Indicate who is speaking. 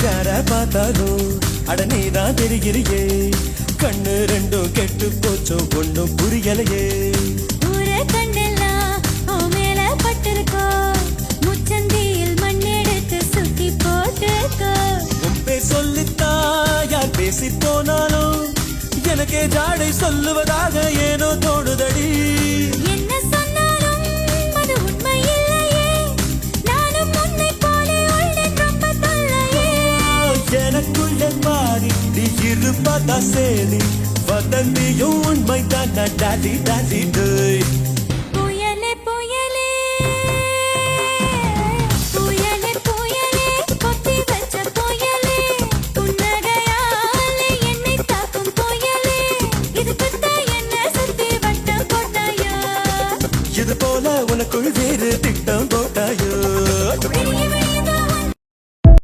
Speaker 1: யார பார்த்தாலும் அட நீதான் தெரிகிறியே கண்ணு ரெண்டும் கெட்டு போச்சோ ஒண்ணும் புரியலையே
Speaker 2: ஊரே கண்ணெல்லாம் உன் மேல பட்டிருக்கோ முச்சந்தியில் மண்ணெடுத்து சுத்தி போட்டுக்கோ
Speaker 1: உன் பேர் சொல்லித்தா யார் பேசி போனாலும் எனக்கே ஜாடை சொல்லுவதாக ஏனோ தோணுதடி
Speaker 2: என்ன சொன்னாலும் அது உண்மை இல்லையே நானும் உன்னை போலே உள்ளேன் ரொம்ப தொல்லையே
Speaker 1: எனக்குள்ளே மாறி நீ இருப்பதா சேரி வதந்தியும் உண்மைதான் டாடி டாடி டேய்